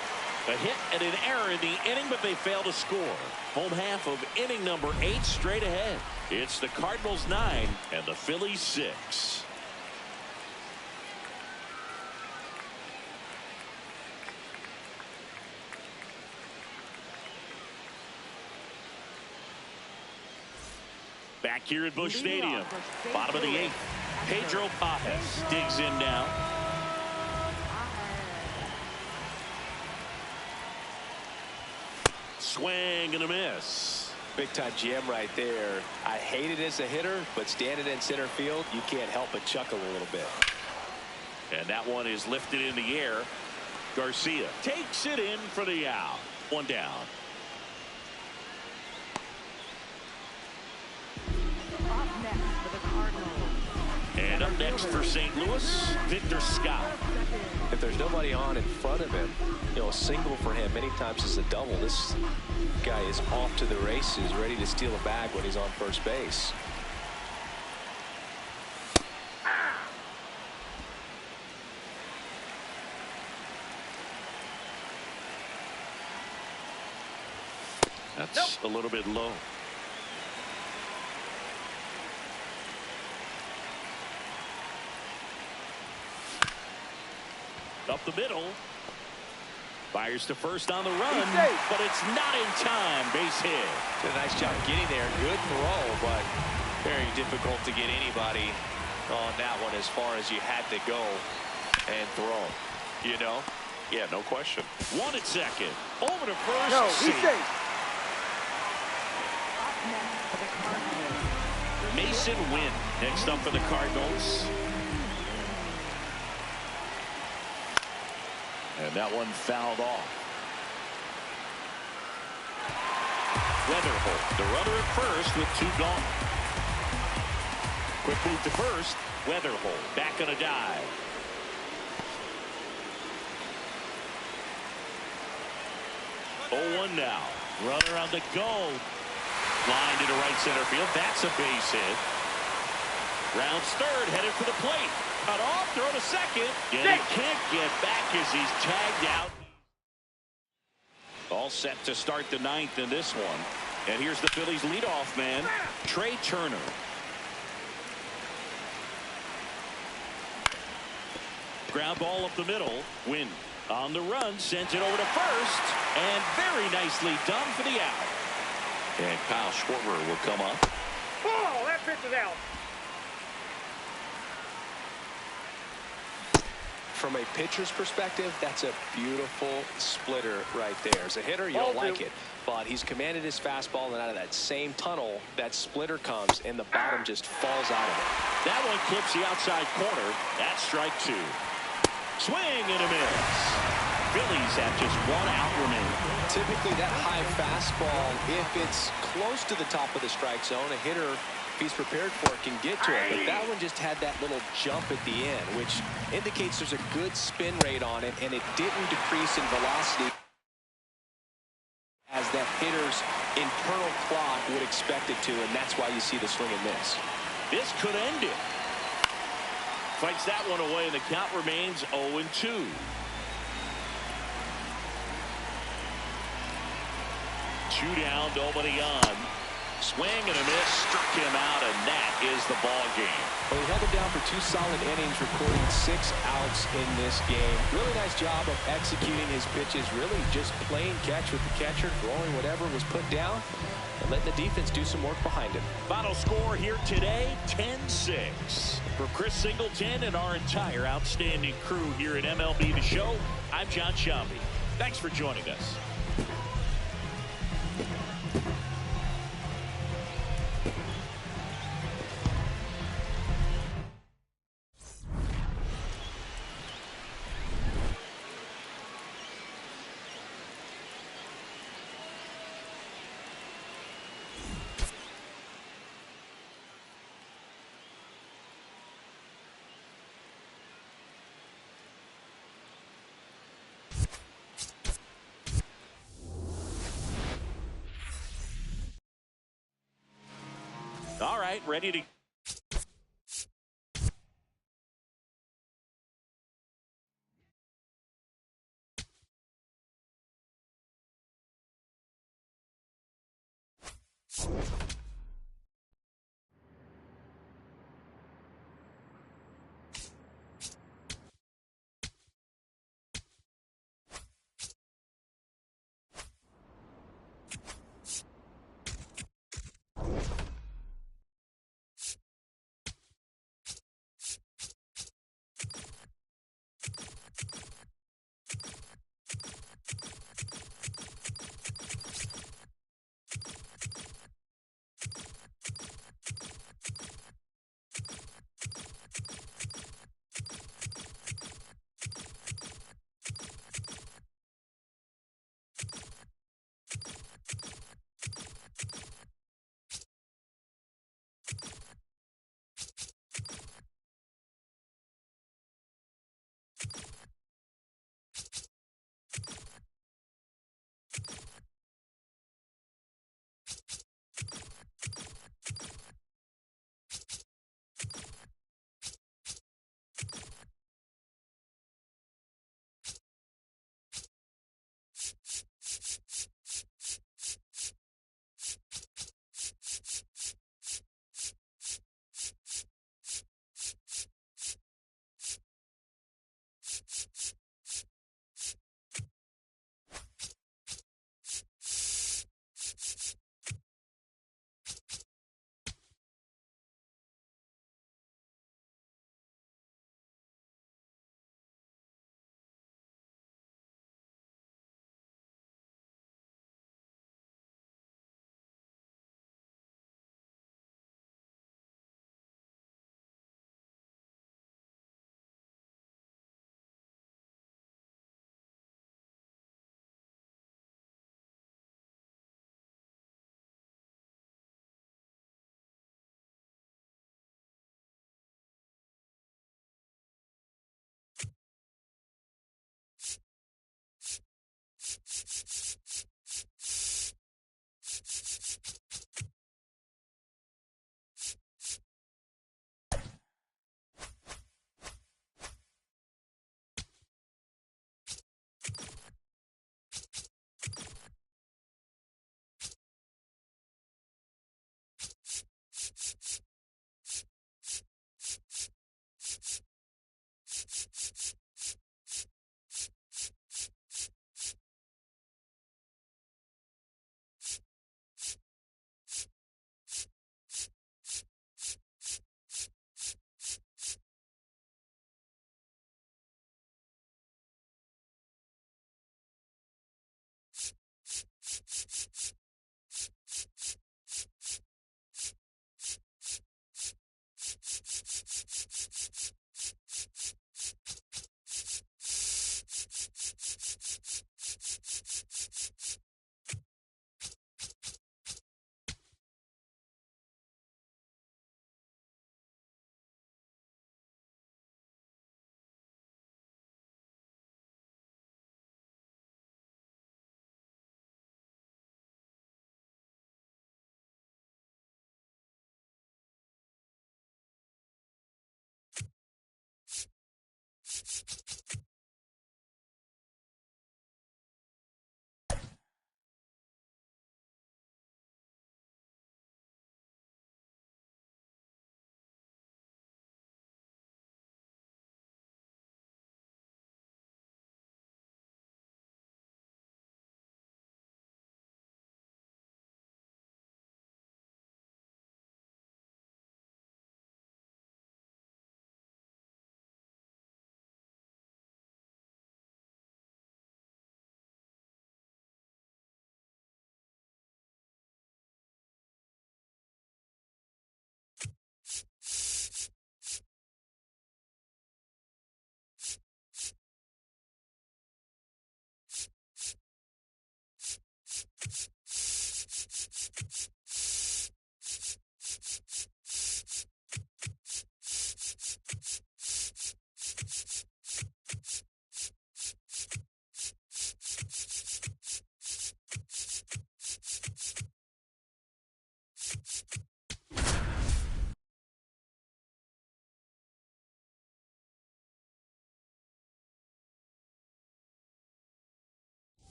A hit and an error in the inning, but they fail to score. Home half of inning number 8 straight ahead. It's the Cardinals 9 and the Phillies 6. Back here at Busch Stadium, bottom of the 8th. Pedro Pages digs in now. Swing and a miss. Big time jam right there. I hate it as a hitter, but standing in center field, you can't help but chuckle a little bit. And that one is lifted in the air. Garcia takes it in for the out. 1 down. Up next for the Cardinals. And up next for St. Louis, Victor Scott. If there's nobody on in front of him, you know, a single for him many times is a double. This guy is off to the races, ready to steal a bag when he's on first base. That's a little bit low. Up the middle. Fires to first on the run, but it's not in time. Base hit. Did a nice job getting there. Good throw, but very difficult to get anybody on that one as far as you had to go and throw. You know? Yeah, no question. 1 at second. Over to first. No, he's safe. Up next for the Cardinals. Mason Wynn next up for the Cardinals. And that one fouled off. Weatherholt, the runner at first with 2 gone. Quick move to first. Weatherholt back on a dive. Oh, 1 now. Runner on the go. Line to the right center field. That's a base hit. Rounds third, headed for the plate. Cut off, throw to second. And he can't get back as he's tagged out. All set to start the 9th in this one. And here's the Phillies leadoff man, Trey Turner. Ground ball up the middle. Wynn on the run, sends it over to first. And very nicely done for the out. And Kyle Schwarber will come up. Oh, that pitch is out. From a pitcher's perspective, that's a beautiful splitter right there. As a hitter, you don't like it, but he's commanded his fastball, and out of that same tunnel, that splitter comes, and the bottom just falls out of it. That one clips the outside corner. That's strike 2. Swing and a miss. Phillies have just 1 out remaining. Typically, that high fastball, if it's close to the top of the strike zone, a hitter, if he's prepared for it, can get to it. But that one just had that little jump at the end, which indicates there's a good spin rate on it, and it didn't decrease in velocity as that hitter's internal clock would expect it to, and that's why you see the swing and miss. This could end it. Fights that one away, and the count remains 0-2. 2 down, nobody on. Swing and a miss, struck him out, and that is the ball game. Well, he held him down for 2 solid innings, recording 6 outs in this game. Really nice job of executing his pitches, really just playing catch with the catcher, throwing whatever was put down, and letting the defense do some work behind him. Final score here today, 10-6. For Chris Singleton and our entire outstanding crew here at MLB The Show, I'm John Shambi. Thanks for joining us. All right, ready to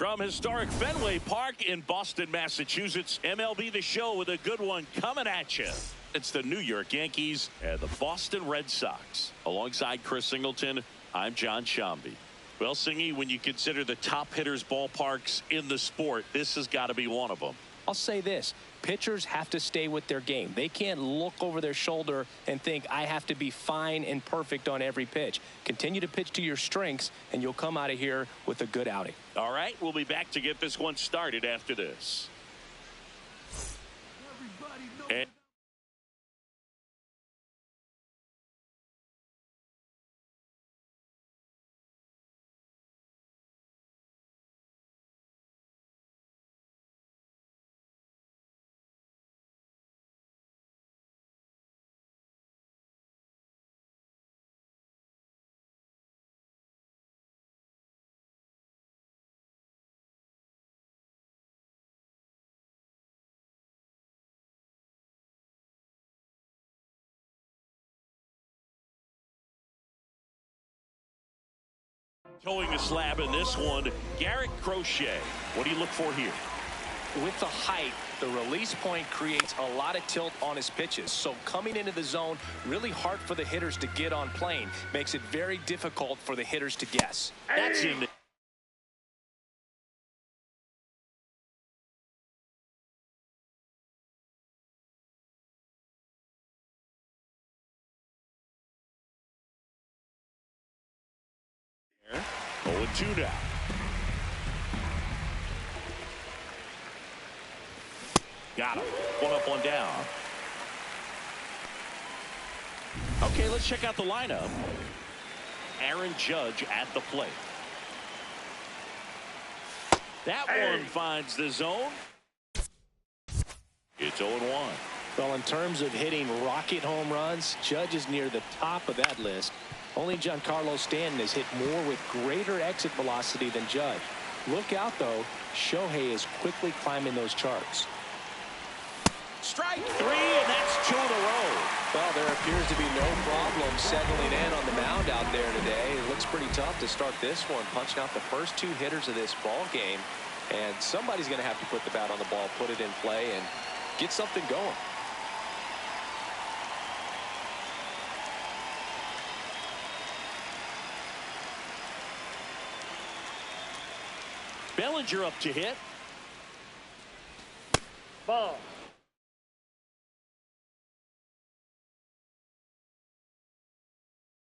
From historic Fenway Park in Boston, Massachusetts, MLB The Show with a good one coming at you. It's the New York Yankees and the Boston Red Sox. Alongside Chris Singleton, I'm John Shambi. Well, Singy, when you consider the top hitters' ballparks in the sport, this has got to be one of them. I'll say this. Pitchers have to stay with their game. They can't look over their shoulder and think, I have to be fine and perfect on every pitch. Continue to pitch to your strengths, and you'll come out of here with a good outing. All right, we'll be back to get this one started after this. And towing a slab in this one, Garrett Crochet. What do you look for here? With the height, the release point creates a lot of tilt on his pitches. So coming into the zone, really hard for the hitters to get on plane. Makes it very difficult for the hitters to guess. That's in. Oh, 2 now. Got him. 1 up, 1 down. Okay, let's check out the lineup. Aaron Judge at the plate. That one finds the zone. It's 0-1. Well, in terms of hitting rocket home runs, Judge is near the top of that list. Only Giancarlo Stanton has hit more with greater exit velocity than Judge. Look out, though. Shohei is quickly climbing those charts. Strike 3, and that's 2 in a row. Well, there appears to be no problem settling in on the mound out there today. It looks pretty tough to start this one, punching out the first 2 hitters of this ball game. And somebody's going to have to put the bat on the ball, put it in play, and get something going. Bellinger up to hit. Ball.